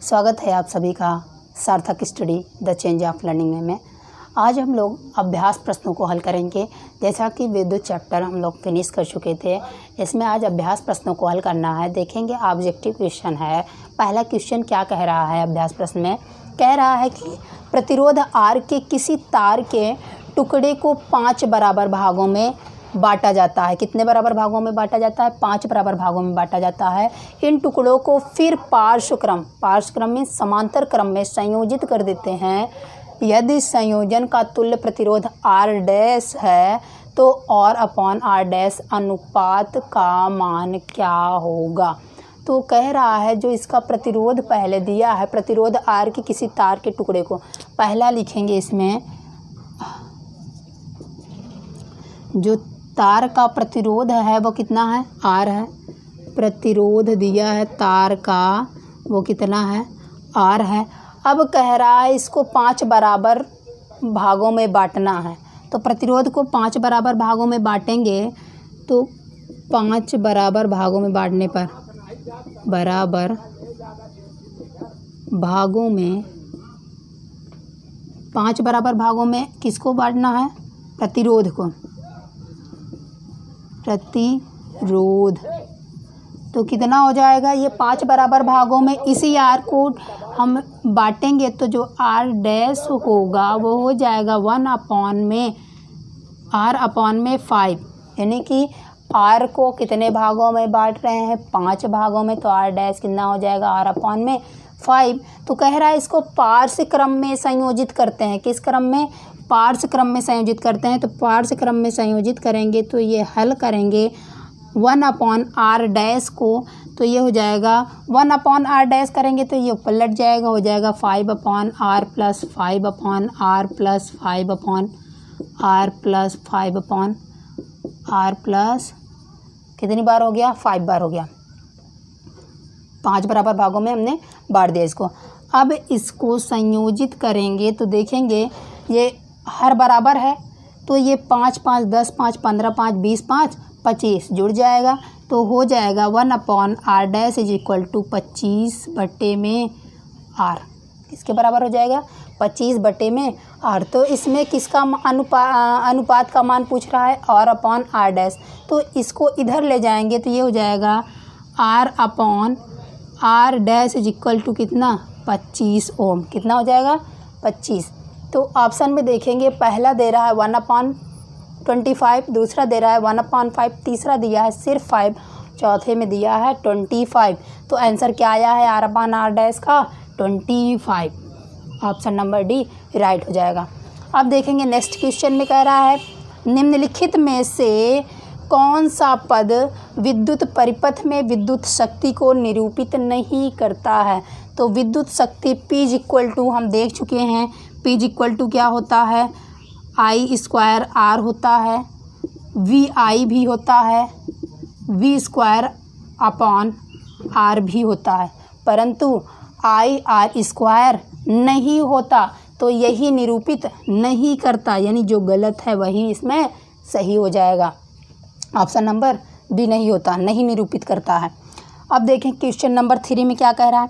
स्वागत है आप सभी का सार्थक study the change of learning में। आज हम लोग अभ्यास प्रश्नों को हल करेंगे। जैसा कि विद्युत चैप्टर हम लोग फिनिश कर चुके थे, इसमें आज अभ्यास प्रश्नों को हल करना है। देखेंगे ऑब्जेक्टिव क्वेश्चन है। पहला क्वेश्चन क्या कह रहा है अभ्यास प्रश्न में? कह रहा है कि प्रतिरोध आर के किसी तार के टुकड़े को 5 बराबर भागों में बांटा जाता है। कितने बराबर भागों में बांटा जाता है? 5 बराबर भागों में बांटा जाता है। इन टुकड़ों को फिर पार्श्व क्रम में समांतर क्रम में संयोजित कर देते हैं। यदि संयोजन का तुल्य प्रतिरोध आर डैश है तो और अपॉन आर डैश अनुपात का मान क्या होगा? तो कह रहा है जो इसका प्रतिरोध पहले दिया है, प्रतिरोध आर के किसी तार के टुकड़े को, पहला लिखेंगे इसमें जो तार का प्रतिरोध है वो कितना है? आर है। प्रतिरोध दिया है तार का वो कितना है? आर है। अब कह रहा है इसको 5 बराबर भागों में बांटना है। तो प्रतिरोध को 5 बराबर भागों में बांटेंगे तो 5 बराबर भागों में बांटने पर बराबर भागों में 5 बराबर भागों में किसको बांटना है? प्रतिरोध को। प्रतिरोध तो कितना हो जाएगा? ये 5 बराबर भागों में इसी आर को हम बांटेंगे तो जो आर डैश होगा वो हो जाएगा 1 अपॉन में आर अपॉन में 5। यानी कि आर को कितने भागों में बांट रहे हैं? 5 भागों में। तो आर डैश कितना हो जाएगा? आर अपॉन में 5। तो कह रहा है इसको पार्श्व क्रम में संयोजित करते हैं। किस क्रम में? पार्श्व क्रम में संयोजित करते हैं। तो पार्श्व क्रम में संयोजित करेंगे तो ये हल करेंगे 1 अपॉन आर डैश को, तो ये हो जाएगा 1 अपॉन आर डैश करेंगे तो ये पलट जाएगा, हो जाएगा 5 upon R plus 5 upon R plus 5 upon R plus 5 upon R plus कितनी बार हो गया? 5 बार हो गया। 5 बराबर भागों में हमने बांट दिया इसको। अब इसको संयोजित करेंगे तो देखेंगे ये हर बराबर है तो ये 5 5 10 5 15 5 20 5 25 जुड़ जाएगा तो हो जाएगा 1 upon R dash is equal to 25 बटे में आर। किसके बराबर हो जाएगा? 25 बटे में आर। तो इसमें किसका अनुपात का मान पूछ रहा है? और अपॉन आर डैश। तो इसको इधर ले जाएंगे तो ये हो जाएगा R upon R dash is equal to कितना? 25 ओम। कितना हो जाएगा? 25। तो ऑप्शन में देखेंगे पहला दे रहा है 1 अपॉन 25, दूसरा दे रहा है 1 अपॉन 5, तीसरा दिया है सिर्फ 5, चौथे में दिया है 25। तो आंसर क्या आया है आर अपॉन आर डैश का? 25। ऑप्शन नंबर डी राइट हो जाएगा। अब देखेंगे नेक्स्ट क्वेश्चन में कह रहा है निम्नलिखित में से कौन सा पद विद्युत परिपथ में विद्युत शक्ति को निरूपित नहीं करता है? तो विद्युत शक्ति P इज इक्वल टू हम देख चुके हैं। P इज इक्वल टू क्या होता है? I स्क्वायर R होता है, VI भी होता है, V स्क्वायर अपॉन R भी होता है, परंतु I R स्क्वायर नहीं होता। तो यही निरूपित नहीं करता, यानी जो गलत है वही इसमें सही हो जाएगा। ऑप्शन नंबर बी नहीं होता, नहीं निरूपित करता है। अब देखें क्वेश्चन नंबर 3 में क्या कह रहा है?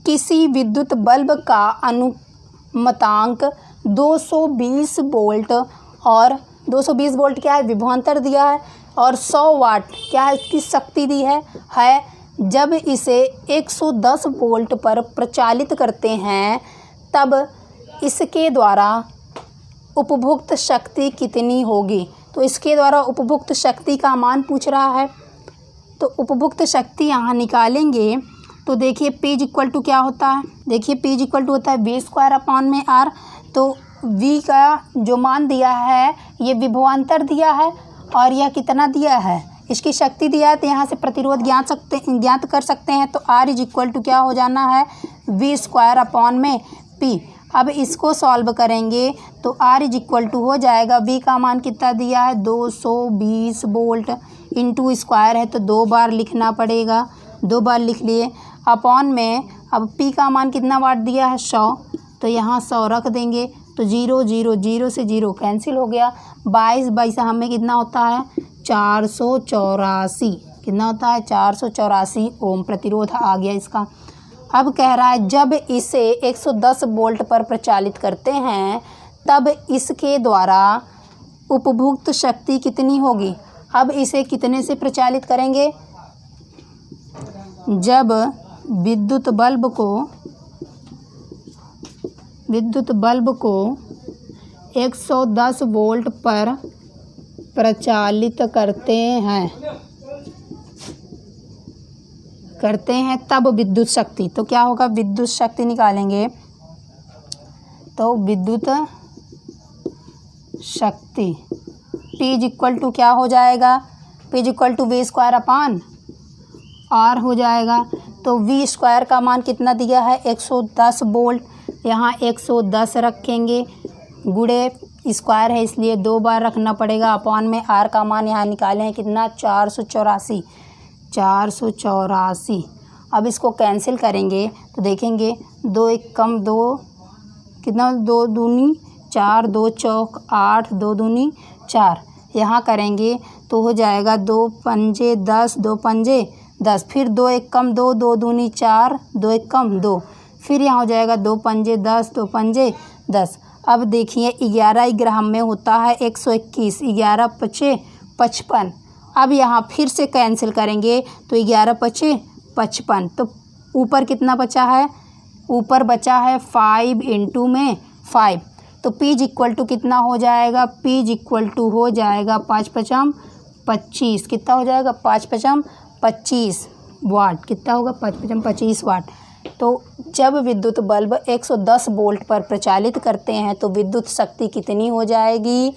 किसी विद्युत बल्ब का अनुमतांक 220 वोल्ट और 220 वोल्ट क्या है? विभवांतर दिया है, और 100 वाट क्या है? इसकी शक्ति दी है। जब इसे 110 वोल्ट पर प्रचालित करते हैं तब इसके द्वारा उपभुक्त शक्ति कितनी होगी? तो इसके द्वारा उपभुक्त शक्ति का मान पूछ रहा है। तो उपभुक्त शक्ति यहाँ निकालेंगे तो देखिए P इज इक्वल टू क्या होता है? देखिए P इज इक्वल टू होता है V स्क्वायर अपॉन में R। तो V का जो मान दिया है ये विभवांतर दिया है और यह कितना दिया है? इसकी शक्ति दिया है। तो यहाँ से प्रतिरोध ज्ञात कर सकते हैं। तो R इज इक्वल टू क्या हो जाना है? V स्क्वायर अपॉन में P। अब इसको सॉल्व करेंगे तो R इज इक्वल टू हो जाएगा, V का मान कितना दिया है? 220 वोल्ट इंटू स्क्वायर है तो 2 बार लिखना पड़ेगा, 2 बार लिख लिए, अपॉन में अब P का मान कितना वाट दिया है? 100। तो यहाँ 100 रख देंगे तो 0 0 0 से 0 कैंसिल हो गया। 22 22 हमें कितना होता है? 484। कितना होता है? 484 ओम प्रतिरोध आ गया इसका। अब कह रहा है जब इसे 110 वोल्ट पर प्रचालित करते हैं तब इसके द्वारा उपभुक्त शक्ति कितनी होगी। अब इसे कितने से प्रचालित करेंगे, जब विद्युत बल्ब को 110 वोल्ट पर प्रचालित करते हैं तब विद्युत शक्ति, तो क्या होगा, विद्युत शक्ति निकालेंगे तो विद्युत शक्ति P इज इक्वल टू क्या हो जाएगा, P is equal to V square upon R हो जाएगा। तो V स्क्वायर का मान कितना दिया है 110 वोल्ट, यहाँ 110 रखेंगे, गुणे स्क्वायर है इसलिए 2 बार रखना पड़ेगा, अपॉन में R का मान यहाँ निकाले हैं कितना 484। अब इसको कैंसिल करेंगे तो देखेंगे 2 1 कम 2 कितना, 2 दूनी 4, 2 चौक 8, 2 दूनी 4, यहाँ करेंगे तो हो जाएगा 2 पंजे 10, 2 पंजे 10, फिर 2 1 कम 2, 2 दूनी 4, 2 1 कम 2, फिर यहाँ हो जाएगा 2 पंजे 10, 2 पंजे 10। अब देखिए 11 ग्राम में होता है 121, 11 पचे 55। अब यहाँ फिर से कैंसिल करेंगे तो 11 पचे 55, तो ऊपर कितना बचा है, ऊपर बचा है 5 इंटू में 5, तो P इज इक्वल टू कितना हो जाएगा, P इज इक्वल टू हो जाएगा 5 पचम 25, कितना हो जाएगा 5 पचम 25 वाट, कितना होगा 5 पचम 25 वाट। तो जब विद्युत बल्ब 110 वोल्ट पर प्रचालित करते हैं तो विद्युत शक्ति कितनी हो जाएगी,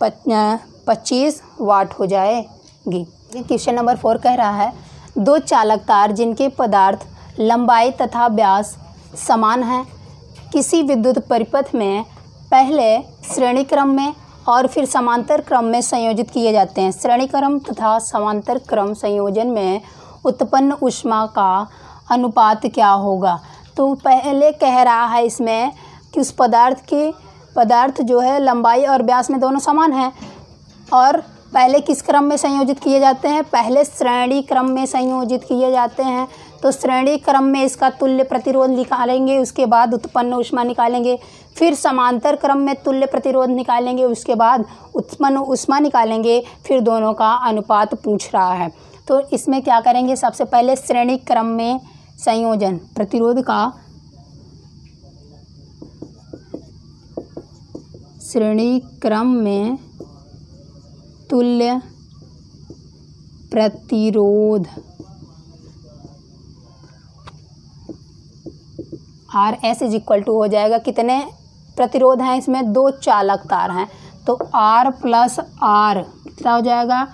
25 वाट हो जाएगी। क्वेश्चन नंबर 4 कह रहा है 2 चालक तार जिनके पदार्थ लंबाई तथा व्यास समान हैं किसी विद्युत परिपथ में पहले श्रेणी क्रम में और फिर समांतर क्रम में संयोजित किए जाते हैं। श्रेणी क्रम तथा समांतर क्रम संयोजन में उत्पन्न ऊष्मा का अनुपात क्या होगा। तो पहले कह रहा है इसमें कि उस पदार्थ जो है लंबाई और व्यास में दोनों समान हैं और पहले किस क्रम में संयोजित किए जाते हैं, पहले श्रेणी क्रम में संयोजित किए जाते हैं। तो श्रेणी क्रम में इसका तुल्य प्रतिरोध निकालेंगे, उसके बाद उत्पन्न ऊष्मा निकालेंगे, फिर समांतर क्रम में तुल्य प्रतिरोध निकालेंगे, उसके बाद उत्पन्न ऊष्मा निकालेंगे, फिर दोनों का अनुपात पूछ रहा है। तो इसमें क्या करेंगे, सबसे पहले श्रेणी क्रम में संयोजन, प्रतिरोध का श्रेणी क्रम में तुल्य प्रतिरोध R S is equal to हो जाएगा, कितने प्रतिरोध हैं इसमें, 2 चालक तार हैं तो R प्लस R कितना हो जाएगा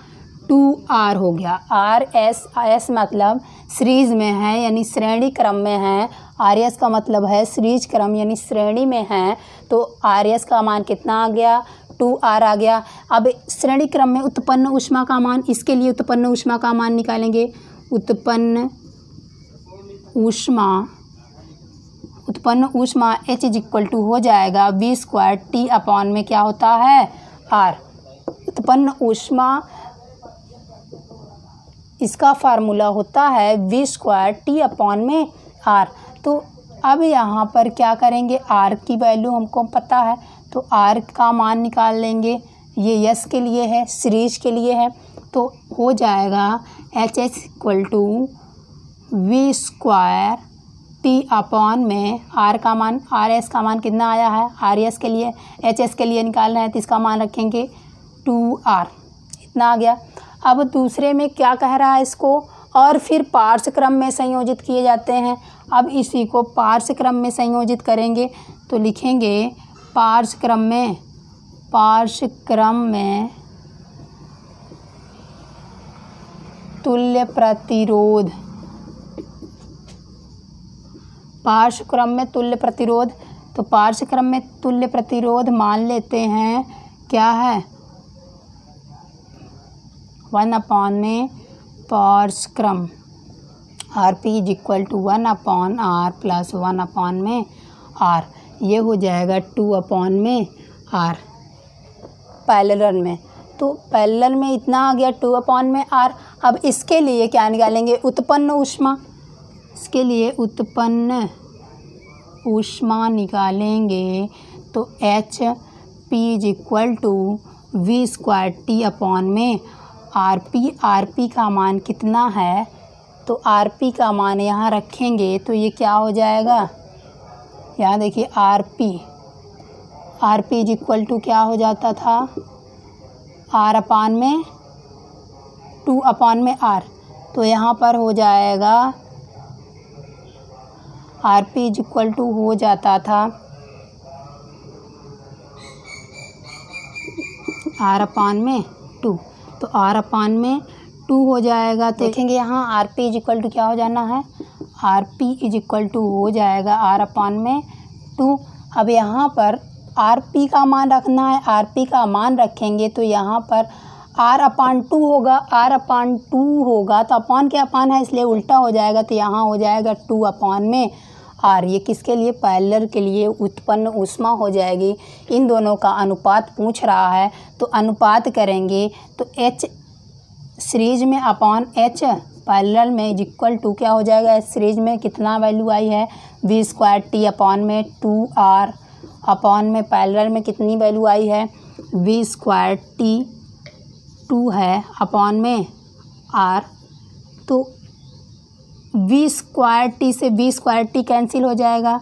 2R हो गया। RS मतलब सीरीज में है यानी श्रेणी क्रम में है, RS का मतलब है सीरीज क्रम यानी श्रेणी में है, तो RS का मान कितना आ गया 2R आ गया। अब श्रेणी क्रम में उत्पन्न ऊष्मा का मान, इसके लिए उत्पन्न ऊष्मा का मान निकालेंगे, उत्पन्न ऊष्मा H इज इक्वल टू हो जाएगा V स्क्वायर T अपॉन में क्या होता है R। उत्पन्न ऊष्मा इसका फार्मूला होता है V स्क्वायर T अपॉन में R। तो अब यहाँ पर क्या करेंगे, R की वैल्यू हमको पता है तो R का मान निकाल लेंगे, ये S के लिए है, सीरीज के लिए है, तो हो जाएगा HS equal to V square T upon में R का मान, RS का मान कितना आया है, RS के लिए HS के लिए निकालना है तो इसका मान रखेंगे 2R, इतना आ गया। अब दूसरे में क्या कह रहा है इसको, और फिर पार्श्व क्रम में संयोजित किए जाते हैं। अब इसी को पार्श्व क्रम में संयोजित करेंगे तो लिखेंगे पार्श्व क्रम में तुल्य प्रतिरोध, पार्श्व क्रम में तुल्य प्रतिरोध, तो पार्श्व क्रम में तुल्य प्रतिरोध मान लेते हैं क्या है 1 अपॉन में पार्श्व क्रम RP is equal to 1 upon R plus 1 upon में R, ये हो जाएगा 2 अपॉन में R पैरेलल में, तो पैरेलल में इतना आ गया 2 अपॉन में R। अब इसके लिए क्या निकालेंगे, उत्पन्न ऊष्मा, इसके लिए उत्पन्न ऊष्मा निकालेंगे तो H P is equal to V square T upon में आर पी का मान कितना है, तो आर पी का मान यहाँ रखेंगे तो ये क्या हो जाएगा, यहाँ देखिए R P is equal to क्या हो जाता था, आर अपान में 2 अपॉन में आर, तो यहाँ पर हो जाएगा R P is equal to हो जाता था आर अपान में 2, तो आर अपान में 2 हो जाएगा। तो देखेंगे यहाँ R P is equal to क्या हो जाना है, R P is equal to हो जाएगा आर अपान में 2। अब यहाँ पर आर पी का मान रखना है, आर पी का मान रखेंगे तो यहाँ पर आर अपान 2 होगा, आर अपान 2 होगा तो अपान के अपान है इसलिए उल्टा हो जाएगा, तो यहाँ हो जाएगा 2 अपान में आर। ये किसके लिए, पैरेलल के लिए उत्पन्न ऊष्मा हो जाएगी। इन दोनों का अनुपात पूछ रहा है तो अनुपात करेंगे तो एच सीरीज में अपॉन एच पैरेलल में इज इक्वल टू क्या हो जाएगा, एच सीरीज में कितना वैल्यू आई है, वी स्क्वायर टी अपॉन में 2r अपॉन में पैरेलल में कितनी वैल्यू आई है, वी स्क्वायर टी 2 है अपॉन में r, तो वी स्क्वायर टी से वी स्क्वायर टी कैंसिल हो जाएगा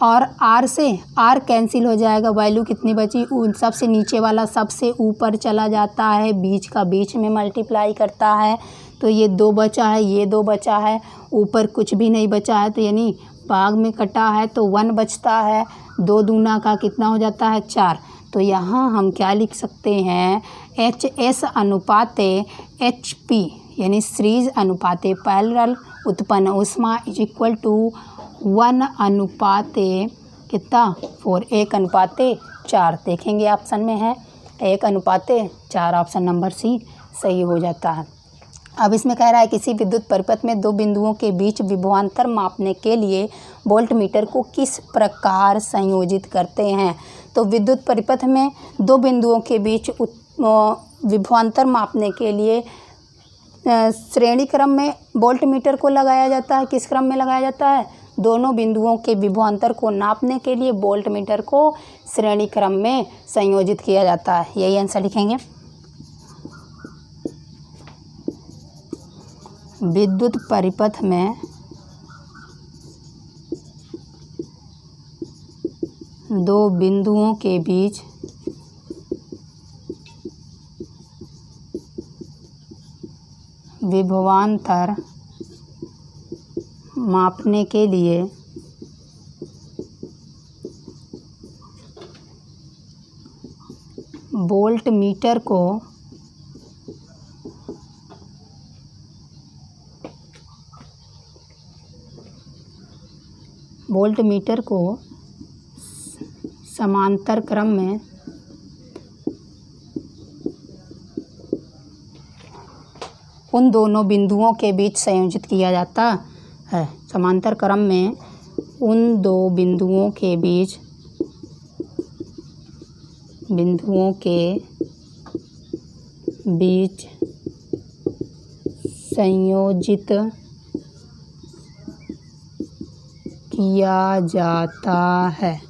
और r से r कैंसिल हो जाएगा। वैल्यू कितनी बची, सबसे नीचे वाला सबसे ऊपर चला जाता है, बीच का बीच में मल्टीप्लाई करता है, तो ये 2 बचा है, ये 2 बचा है, ऊपर कुछ भी नहीं बचा है, तो यानी भाग में कटा है तो 1 बचता है, 2 दूना का कितना हो जाता है 4। तो यहाँ हम क्या लिख सकते हैं, एच एस अनुपाते एच पी यानी सीरीज अनुपाते पैरेलल उत्पन्न ऊष्मा इज इक्वल टू 1 अनुपाते कितना 4, 1 अनुपाते 4। देखेंगे ऑप्शन में है 1 अनुपाते 4, ऑप्शन नंबर सी सही हो जाता है। अब इसमें कह रहा है किसी विद्युत परिपथ में 2 बिंदुओं के बीच विभवांतर मापने के लिए वोल्टमीटर को किस प्रकार संयोजित करते हैं। तो विद्युत परिपथ में 2 बिंदुओं के बीच विभवांतर मापने के लिए श्रेणी क्रम में वोल्टमीटर को लगाया जाता है। किस क्रम में लगाया जाता है, दोनों बिंदुओं के विभवांतर को नापने के लिए वोल्टमीटर को श्रेणी क्रम में संयोजित किया जाता है। यही आंसर लिखेंगे। विद्युत परिपथ में 2 बिंदुओं के बीच विभवांतर मापने के लिए वोल्टमीटर को समांतर क्रम में उन दोनों बिंदुओं के बीच संयोजित किया जाता है। समांतर क्रम में उन 2 बिंदुओं के बीच संयोजित किया जाता है।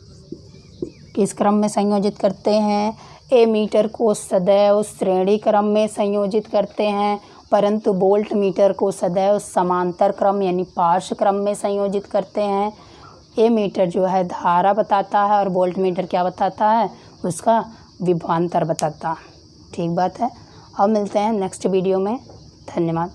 किस क्रम में संयोजित करते हैं, एमीटर को सदैव श्रेणी क्रम में संयोजित करते हैं, परंतु वोल्टमीटर को सदैव समांतर क्रम यानी पार्श्व क्रम में संयोजित करते हैं। एमीटर जो है धारा बताता है और वोल्टमीटर क्या बताता है, उसका विभवांतर बताता है। ठीक बात है। अब मिलते हैं नेक्स्ट वीडियो में। धन्यवाद।